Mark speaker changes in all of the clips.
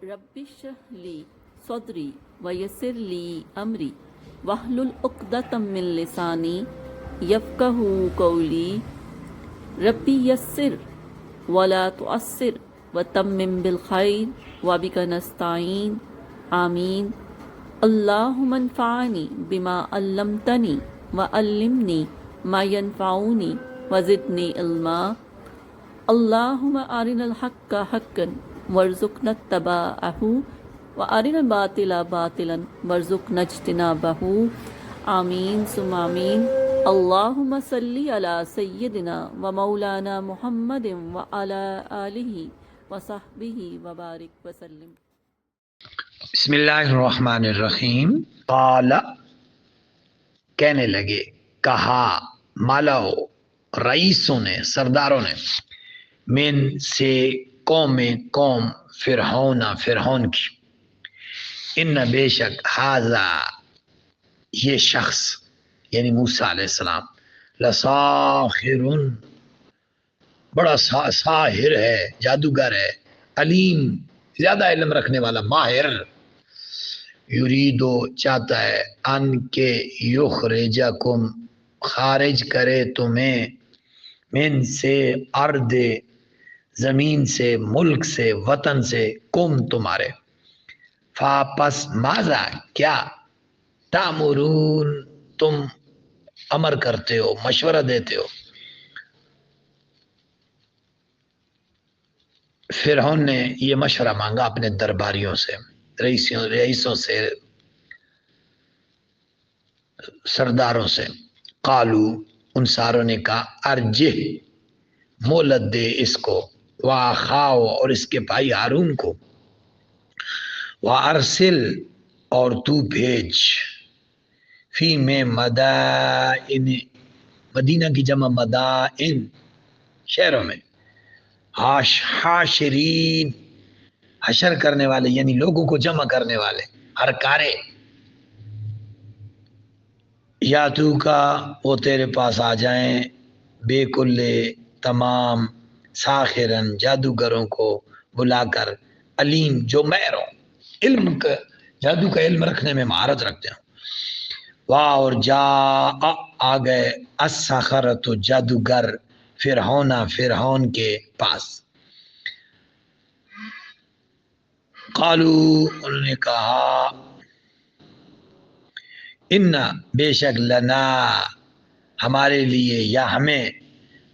Speaker 1: رب اشرح لی صدری ویسر لی امری واحلل عقدۃ من لسانی یفقہوا قولی ربی یسر ولا تعسر وتمم بالخیر وبک نستعین آمین اللہم انفعنی بما علمتنی وعلمنی ما ینفعنی وزدنی علما اللہم ارنا الحق حقا وارزقنا اتباعہ وارنا الباطل باطلا وارزقنا اجتنابہ آمین ثم آمین اللہم صلی علی سیدنا و مولانا محمد وعلی آلہ وصحبہ وبارک وسلم۔
Speaker 2: بسم اللہ الرحمن الرحیم۔ قال کہنے لگے، کہا، مالاؤ رئیسوں نے، سرداروں نے، من سے قوم فرعون کی، ان بے شک ہذا یہ شخص یعنی موسیٰ علیہ السلام، لساخر بڑا ساحر ہے، جادوگر ہے، علیم زیادہ علم رکھنے والا، ماہر، یریدو چاہتا ہے، ان کے یخرجکم خارج کرے تمہیں، من سے ارض زمین سے، ملک سے، وطن سے، کم تمہارے، فاپس ماذا کیا، تامرون تم امر کرتے ہو، مشورہ دیتے ہو۔ فرعون نے یہ مشورہ مانگا اپنے درباریوں سے، رئیسوں سے، سرداروں سے۔ قالو ان ساروں نے کہا، ارجہ مہلت دے اس کو، واخاؤ اور اس کے بھائی ہارون کو، وارسل اور تو بھیج، فی میں مدائن مدینہ کی جمع مدائن شہروں میں، حاشرین حشر کرنے والے یعنی لوگوں کو جمع کرنے والے، ہر کارے، یا تو کا وہ تیرے پاس آ جائیں، بے کل تمام، ساخرن جادوگروں کو بلا کر، علیم جو ماہر ہوں، علم کا جادو کا علم رکھنے میں مہارت رکھتے ہیں۔ واہ اور جا آ گئے، السحرۃ جادوگر، فرعون کے پاس، قالو انہوں نے کہا، ان بے شک لنا ہمارے لیے یا ہمیں،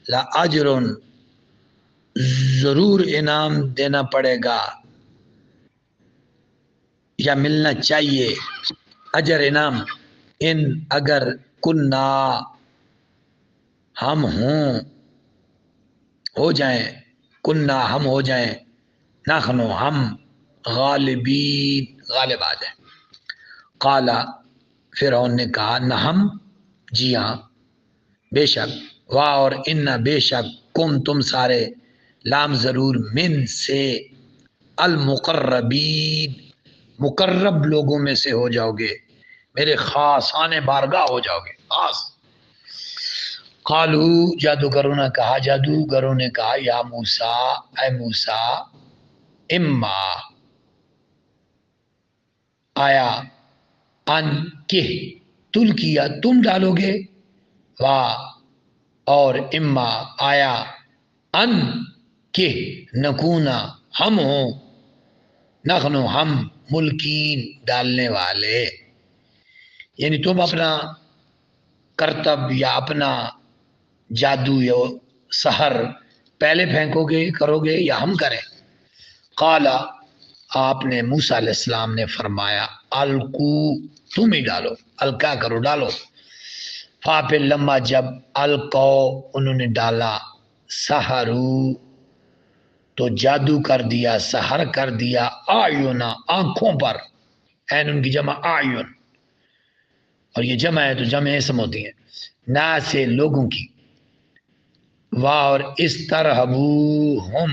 Speaker 2: لاجر ضرور انعام دینا پڑے گا یا ملنا چاہیے، اجر انعام، ان اگر کننا ہم ہو جائیں، کننا ہم ہو جائیں، نحنو ہم، غالبین غالب آ جائیں۔ قالا فرعون نے کہا، نہم جی ہاں، بے شک، واہ اور ان بے شک، کم تم سارے، لام ضرور، من سے، المقربین مقرب لوگوں میں سے ہو جاؤ گے، میرے خاصان بارگاہ ہو جاؤ گے، خاص۔ قالو جادوگروں نے کہا، یا موسیٰ اے موسیٰ، اما آیا، ان کہ تل کیا تم ڈالو گے، واہ اور اما آیا، ان کہ نکونا ہم ہوں، نخنو ہم، ملکین ڈالنے والے، یعنی تم اپنا کرتب یا اپنا جادو یا سحر پہلے پھینکو گے، کرو گے یا ہم کریں۔ قالا آپ نے موسیٰ علیہ السلام نے فرمایا، القو تم ہی ڈالو، القا کرو ڈالو، پھر لما جب القو انہوں نے ڈالا، سحرو تو جادو کر دیا، سحر کر دیا، آیونا آنکھوں پر، این ان کی جمع آیون، اور یہ جمع ہے تو جمع اسم ہوتی ہیں، نا سے لوگوں کی، واہ اور استرہبوہم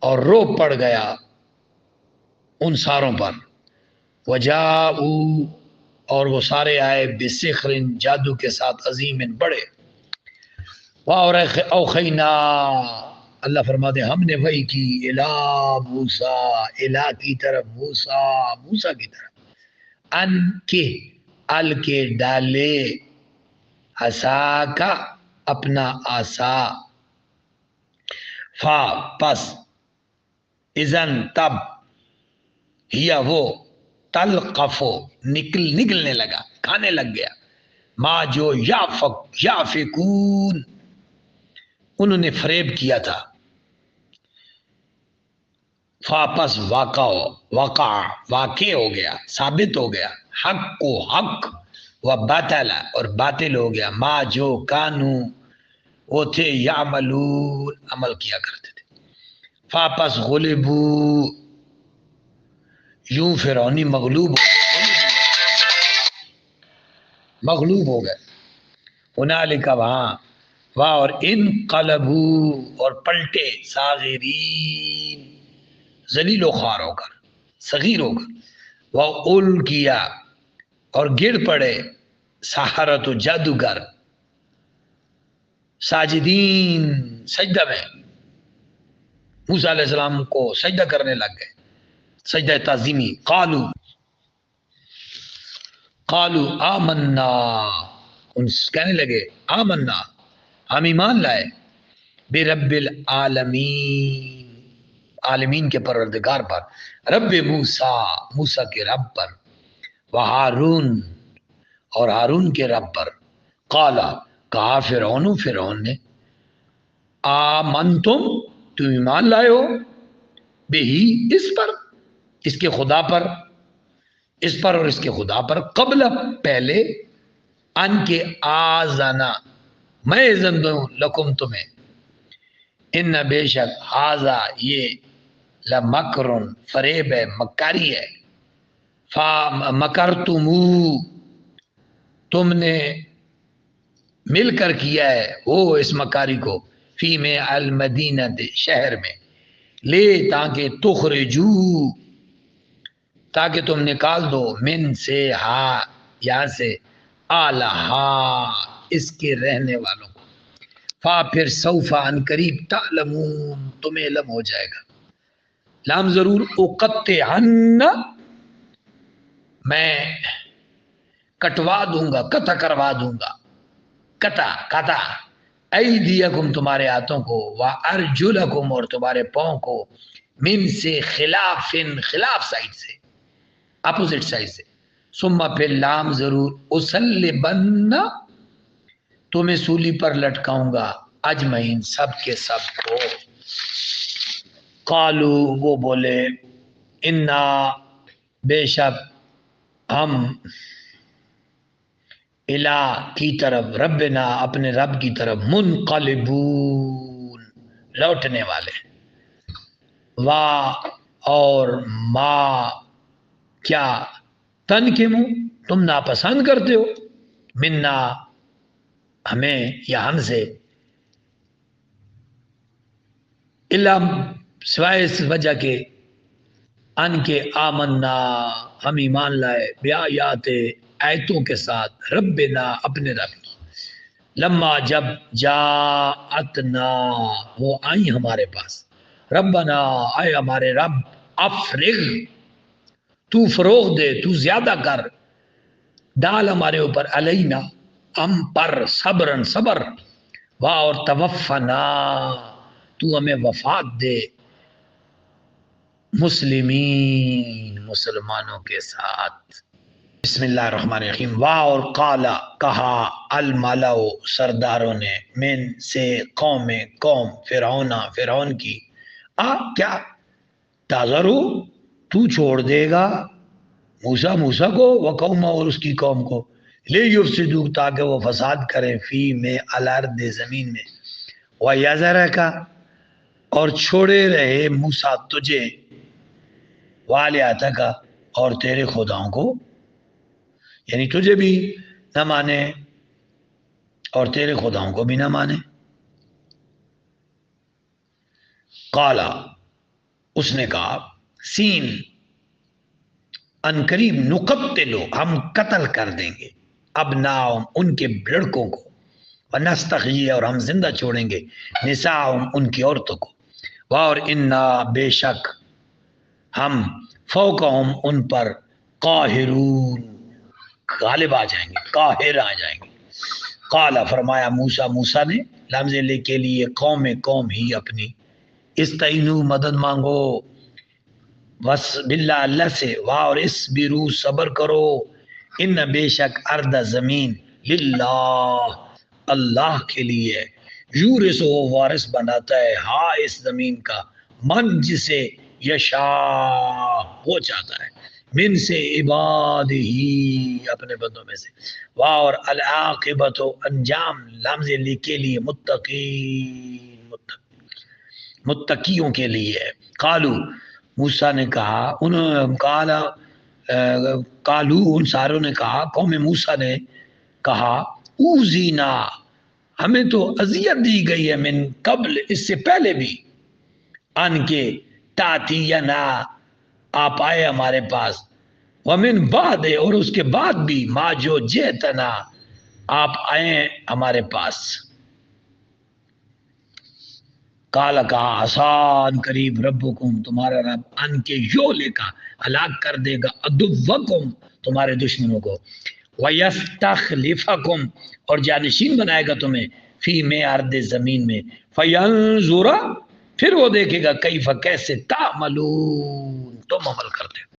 Speaker 2: اور روب پڑ گیا ان ساروں پر، وجاؤ اور وہ سارے آئے، بسحر جادو کے ساتھ، عظیم بڑے، واہ اور اوخینا اللہ فرماتے ہیں ہم نے وحی کی الا موسیٰ، الا کی طرف، موسیٰ کی طرف، ان کے، ال کے ڈالے، عصا کا اپنا عصا، فا پس، اذن تب، ہیا وہ، تلقفو نکلنے لگا، کھانے لگ گیا، ما جو یافکون انہوں نے فریب کیا تھا، فاپس واقع ہو گیا، ثابت ہو گیا، حق کو حق، و باطل اور باطل ہو گیا، ما جو کانو وہ تھے یعملون عمل کیا کرتے تھے، فاپس غلبو یوں فرعونی مغلوب ہو گئے، ہنالک وہاں، واہ اور انقلبو اور پلٹے، صاغرین ذلیل و خوار ہو کر، صغیر ہو کر، وَأُلْقِيَ اور گر پڑے، سحرۃ جادوگر، ساجدین سجدہ میں، موسیٰ علیہ السلام کو سجدہ کرنے لگ گئے، سجدہ تعظیمی، قالو آمنا، ان کہنے لگے آمنا ہم ایمان لائے، برب العالمین عالمین کے پروردگار پر، رب موسیٰ کے رب پر، وہارون اور ہارون کے رب پر، قالا کہا فرعون نے، آمنتم تم ایمان لائے ہو، بہی اس پر، اس کے خدا پر، اس پر اور اس کے خدا پر، قبل پہلے، ان کے آزانا میں اذن دوں لکم تمہیں، ان بے شک ہاذا یہ لمکرن فریب ہے، مکاری ہے، مکرتمو تم نے مل کر کیا ہے وہ اس مکاری کو، فی میں المدینہ شہر میں، لے تاکہ تخرجو تاکہ تم نکال دو، من سے ہا یہاں سے، آلہا اس کے رہنے والوں کو، فا پھر سوفا ان قریب، تعلمون تمہیں علم ہو جائے گا، لام ضرور، اقطعن میں کٹوا دوں گا، قطع کروا دوں گا، قطع ایدیکم تمہارے ہاتھوں کو، وارجلکم اور تمہارے پاؤں کو، من سے خلاف سائڈ سے، اپوزٹ سائڈ سے، ثم پھر لام ضرور، اسلبن تمہیں سولی پر لٹکاؤں گا، اجمعین سب کے سب کو، قالو وہ بولے، انا بے شک ہم، الہ کی طرف، ربنا اپنے رب کی طرف، منقلبون لوٹنے والے، اور ما کیا، تنکمو تم ناپسند کرتے ہو، منا ہمیں یا ہم سے، الا سوائے اس وجہ کے، ان کے آمنا ہم ایمان لائے، بیایات آیتوں کے ساتھ، ربنا اپنے رب کی، لما جب جاءتنا وہ آئی ہمارے پاس، ربنا آئے ہمارے رب، افرغ تو فروغ دے، تو زیادہ کر، ڈال ہمارے اوپر، علینا ہم پر، صبرن صبر، واہ اور توفنا تو ہمیں وفات دے، مسلمین مسلمانوں کے ساتھ، بسم اللہ الرحمن الرحیم، واہ اور قالا کہا، الملأ سرداروں نے، من سے قوم فرعون کی، کیا تذرو تو چھوڑ دے گا موسیٰ کو، وقومہ اور اس کی قوم کو، لے یفسدو تاکہ وہ فساد کریں، فی میں الارض زمین میں، ویذرک اور چھوڑے رہے موسیٰ تجھے، والہتک اور تیرے خداؤں کو، یعنی تجھے بھی نہ مانے اور تیرے خداؤں کو بھی نہ مانے، قالا اس نے کہا، سین ان قریب، نقتلو ہم قتل کر دیں گے، ابناؤہم ان کے لڑکوں کو، ونستحیی اور ہم زندہ چھوڑیں گے، نساءہم ان کی عورتوں کو، اور انا بے شک ہم فوقہم ان پر قاہرون غالب آ جائیں گے، قاہر آ جائیں گے۔ قال فرمایا موسیٰ نے لمز لے کے لیے قوم ہی اپنی، استعینوا مدد مانگو، بس باللہ اللہ سے، اور اسبروا صبر کرو، ان بے شک ارض زمین للہ اللہ کے لیے، یورث و وارث بناتا ہے ہاں اس زمین کا من جسے یشاء وہ چاہتا ہے، من سے عباد ہی اپنے بندوں میں سے، اور العاقبت و انجام لمز کے لیے متقیوں کے لیے۔ قالو موسیٰ نے کہا قالو ان ساروں نے کہا، قوم موسیٰ نے کہا اوزینا ہمیں تو اذیت دی گئی ہے، من قبل اس سے پہلے بھی، ان کے تاتینا آپ آئے ہمارے پاس، ومن بعد اور اس کے بعد بھی، ما جو جیتنا آپ آئے ہمارے پاس۔ کالا کہا آسان قریب ربکم تمہارا رب ان کے یو لے کا ہلاک کر دے گا عدوکم تمہارے دشمنوں کو، وَيَسْتَخْلِفَكُمْ اور جانشین بنائے گا تمہیں، فی میں ارض زمین میں، فَيَنْظُرَ پھر وہ دیکھے گا کیف کیسے تعملون تم عمل کرتے